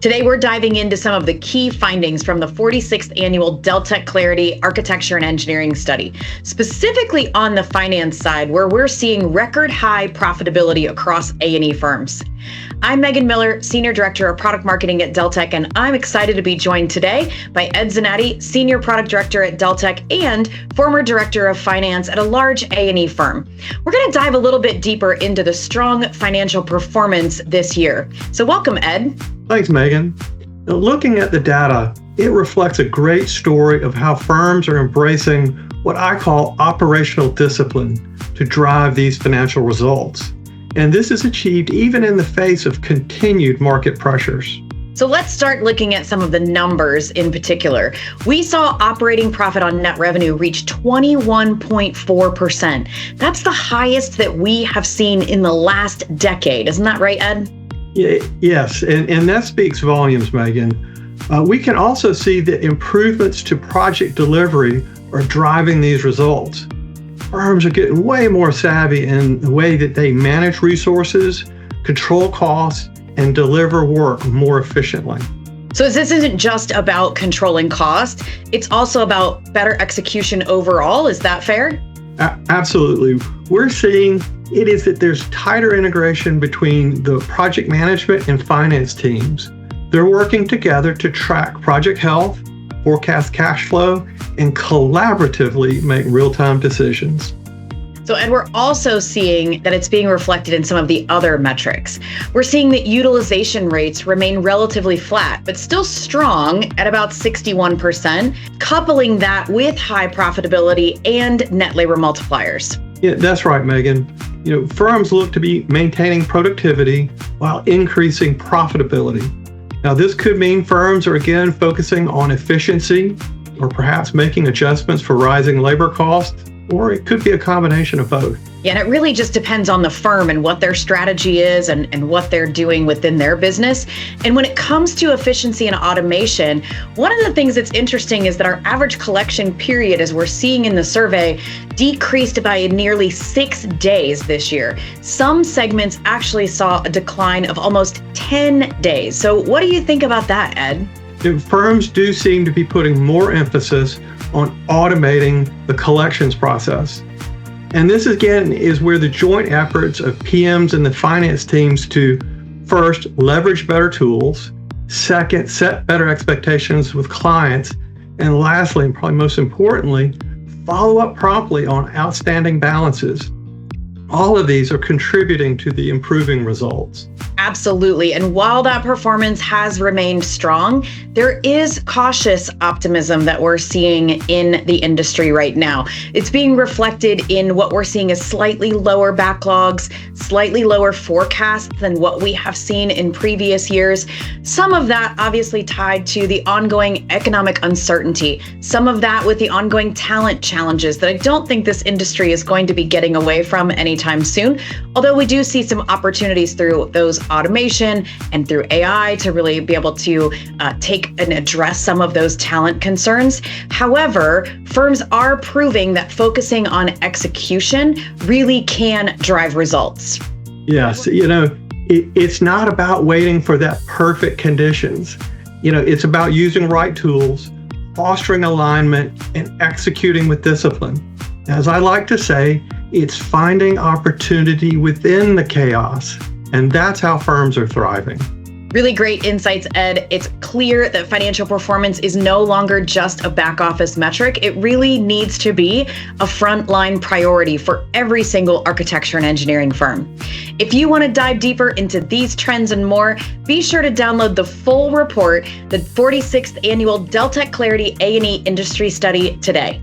Today, we're diving into some of the key findings from the 46th annual Deltek Clarity Architecture and Engineering Study, specifically on the finance side, where we're seeing record high profitability across A&E firms. I'm Megan Miller, Senior Director of Product Marketing at Deltek, and I'm excited to be joined today by Ed Zanaty, Senior Product Director at Deltek and former Director of Finance at a large A&E firm. We're going to dive a little bit deeper into the strong financial performance this year. So welcome, Ed. Thanks, Megan. Now, looking at the data, it reflects a great story of how firms are embracing what I call operational discipline to drive these financial results. And this is achieved even in the face of continued market pressures. So let's start looking at some of the numbers in particular. We saw operating profit on net revenue reach 21.4%. That's the highest that we have seen in the last decade. Isn't that right, Ed? Yes, and that speaks volumes, Megan. We can also see that improvements to project delivery are driving these results. Firms are getting way more savvy in the way that they manage resources, control costs, and deliver work more efficiently. So this isn't just about controlling cost, it's also about better execution overall. Is that fair? Absolutely. We're seeing it is that there's tighter integration between the project management and finance teams. They're working together to track project health, forecast cash flow, and collaboratively make real-time decisions. So, Ed, we're also seeing that it's being reflected in some of the other metrics. We're seeing that utilization rates remain relatively flat, but still strong at about 61%, coupling that with high profitability and net labor multipliers. Yeah, that's right, Megan. Firms look to be maintaining productivity while increasing profitability. Now, this could mean firms are again focusing on efficiency or perhaps making adjustments for rising labor costs, or it could be a combination of both. Yeah, and it really just depends on the firm and what their strategy is and what they're doing within their business. And when it comes to efficiency and automation, one of the things that's interesting is that our average collection period, as we're seeing in the survey, decreased by nearly 6 days this year. Some segments actually saw a decline of almost 10 days. So what do you think about that, Ed? Firms do seem to be putting more emphasis on automating the collections process. And this again is where the joint efforts of PMs and the finance teams to first leverage better tools, second, set better expectations with clients, and lastly, and probably most importantly, follow up promptly on outstanding balances. All of these are contributing to the improving results. Absolutely. And while that performance has remained strong, there is cautious optimism that we're seeing in the industry right now. It's being reflected in what we're seeing as slightly lower backlogs, slightly lower forecasts than what we have seen in previous years. Some of that obviously tied to the ongoing economic uncertainty, some of that with the ongoing talent challenges that I don't think this industry is going to be getting away from anytime soon. Although we do see some opportunities through those automation and through AI to really be able to take and address some of those talent concerns. However, firms are proving that focusing on execution really can drive results. Yes, it's not about waiting for that perfect conditions. It's about using right tools, fostering alignment, and executing with discipline. As I like to say, it's finding opportunity within the chaos. And that's how firms are thriving. Really great insights, Ed. It's clear that financial performance is no longer just a back office metric. It really needs to be a frontline priority for every single architecture and engineering firm. If you want to dive deeper into these trends and more, be sure to download the full report, the 46th annual Deltek Clarity A&E Industry Study today.